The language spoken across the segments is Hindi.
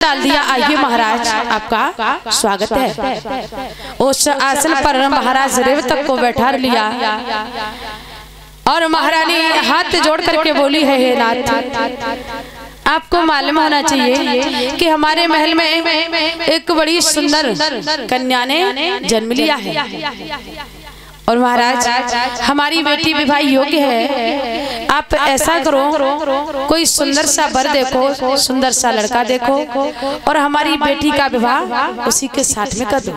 डाल दिया। आइए महाराज, आपका स्वागत है। उस आसन पर महाराज रेवतक को बैठा लिया और महारानी हाथ जोड़ करके बोली है, हे नाथ, आपको मालूम होना चाहिए कि हमारे महल में एक बड़ी सुंदर कन्या ने जन्म लिया है और महाराज हमारी बेटी विवाह योग्य है। आप ऐसा करो, कोई सुंदर सा वर देखो, सुंदर सा लड़का देखो और हमारी बेटी का विवाह उसी के साथ में कर दो।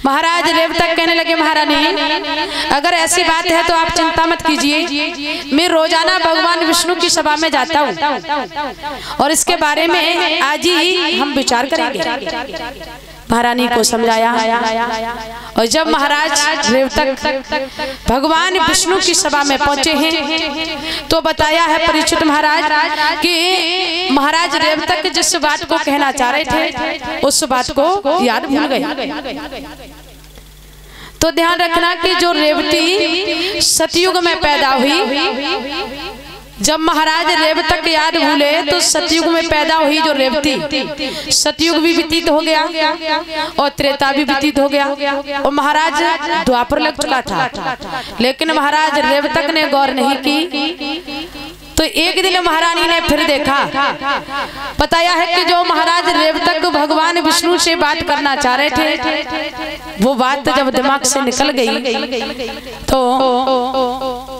महाराज रेवतक कहने लगे, महारानी अगर ऐसी बात है तो आप चिंता मत कीजिए, मैं रोजाना भगवान विष्णु की सभा में जाता हूँ और इसके बारे में आज ही हम विचार करेंगे। महारानी को समझाया और जब महाराज रेवतक भगवान विष्णु की सभा में पहुंचे हैं तो बताया है परीक्षित महाराज कि महाराज रेवतक जिस बात को कहना चाह रहे थे उस बात को याद भूल गए। तो ध्यान रखना कि जो रेवती सतयुग में पैदा हुई, जब महाराज रेवतक याद भूले तो सतयुग में पैदा हुई जो रेवती, सतयुग भी व्यतीत हो गया और त्रेता भी व्यतीत हो गया और महाराज द्वापर लग चुका था, लेकिन महाराज रेवतक ने गौर नहीं की। तो एक दिन महारानी ने फिर देखा, बताया है कि जो महाराज रेवतक भगवान विष्णु से बात करना चाह रहे थे वो बात जब दिमाग से निकल गई तो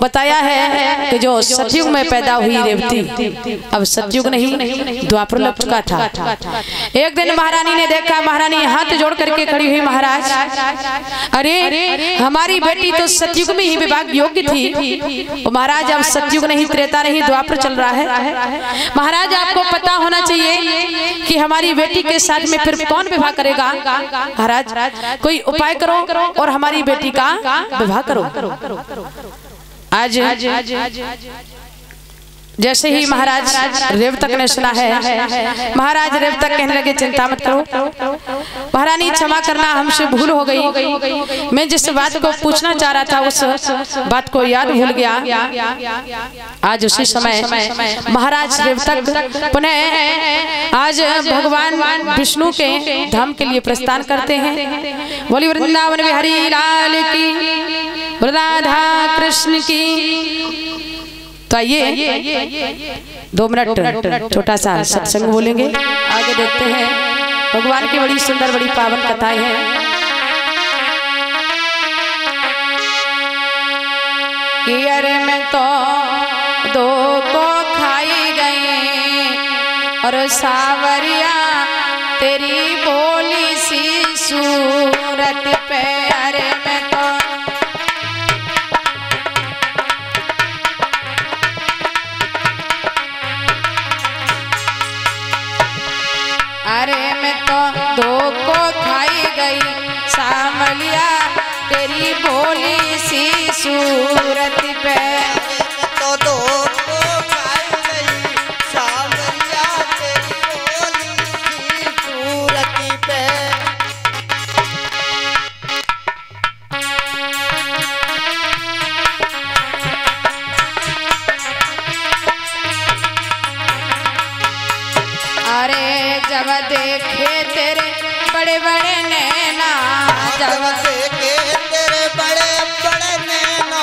बताया है कि जो सतयुग में पैदा हुई रेवती अब सतयुग नहीं द्वापर लग चुका था। एक दिन महारानी ने देखा, महारानी हाथ जोड़ करके खड़ी हुई, महाराज अरे हमारी बेटी तो सतयुग में ही विवाह योग्य थी और महाराज अब सतयुग नहीं, त्रेता नहीं, द्वापर चल रहा है। महाराज आपको पता होना चाहिए कि हमारी बेटी के साथ में फिर कौन विवाह करेगा। महाराज कोई उपाय करो और हमारी बेटी का विवाह करो। आज जैसे ही महाराज रेवतक ने सुना है, महाराज रेवतक कहने लगे, चिंता मत करो महारानी, क्षमा करना हमसे भूल हो गई, मैं जिस बात को पूछना चाह रहा था उस बात को याद भूल गया। आज उसी समय महाराज रेवतक पुनः आज भगवान विष्णु के धाम के लिए प्रस्थान करते हैं। बोली वृंदावन बिहारी लाल की, राधा कृष्ण की। तो आइए 2 मिनट छोटा सा सत्संग बोलेंगे, आगे देखते हैं। भगवान की बड़ी सुंदर बड़ी पावन कथाएं हैं। कि अरे मैं तो 2 को खाई गई और सावरिया तेरी बोली सी सूरत पे, अरे मैं तो अरे मैं तो 2 को खाई गई सावलिया तेरी बोली सी सूरत पे, तो 2 को खाई गई सावलिया तेरी बोली सी सूरत पे। अरे जब देखे तेरे बड़े बड़े नैना, जब देखे तेरे बड़े बड़े नैना,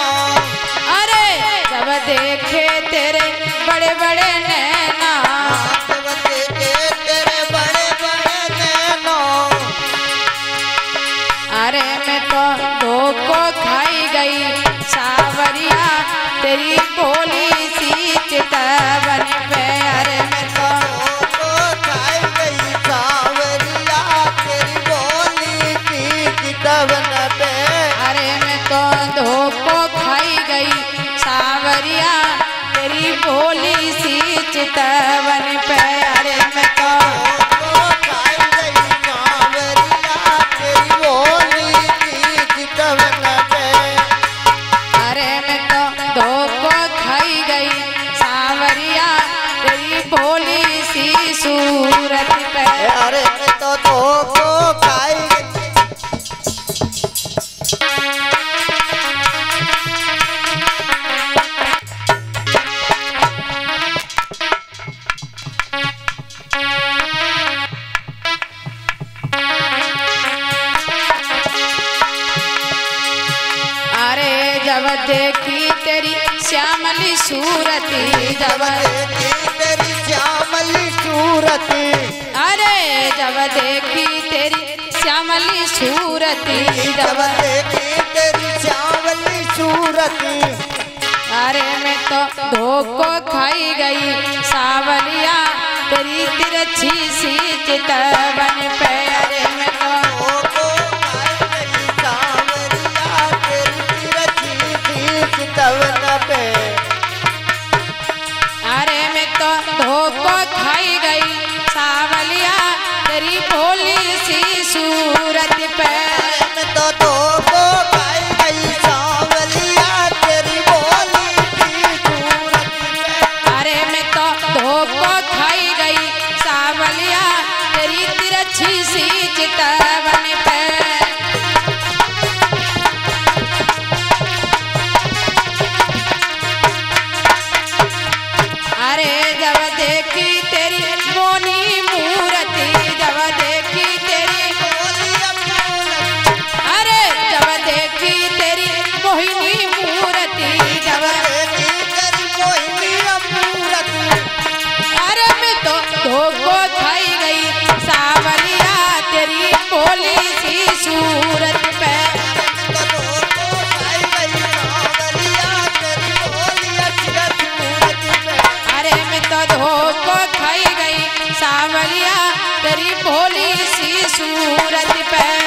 अरे जब देखे तेरे बड़े बड़े नैना, जब देखे तेरे बड़े बड़े नैना, अरे मैं तो 2 को खाई गई सावरिया तेरी बोली सी चितवन पे, अरे मैं तो अरे मैं तो 2 को खाई गई सावरिया तेरी बोली सी चितवन पे, अरे मैं तो खाई गई सावरिया तेरी बोली सी चितवन पे, अरे मैं तो 2 को खाई गई सावरिया तेरी बोली सी सूरत पे, अरे मैं तो 2 को खाई गई। देखी तेरी श्यामली सूरती, जब देखी तेरी श्यामली सूरती, अरे जब देखी तेरी श्यामली सूरती, जब देखी तेरी श्यामली सूरती, अरे मैं तो धोखो खाई गई सावलिया तेरी तिरछी सी चितवन पे, अरे मैं तो अरे मैं तो धोखो खाई गई सावलिया तेरी भोली सी सूरत पे, मैं तो धोखो खाई गई सावलिया तेरी भोली सी सूरत पे, अरे मैं तो धोखो खाई गई सावलिया तेरी तिरछी सी चितवन पे। अरे जब देखी तेरी मोनी मूर्ति, जब देखी तेरी अरे जब देखी तेरी मोहिनी मूर्ति, जब देखी तेरी मोहिनी मूरती, अरे मैं तो धोखो खाई गई सावलिया तेरी भोली सी सूरत पे, तो धोखो खाई गई सावलिया तेरी भोली सूरत पे, अरे मैं तो धोखो खाई गई सावलिया तेरी भोली सी सूरत पे।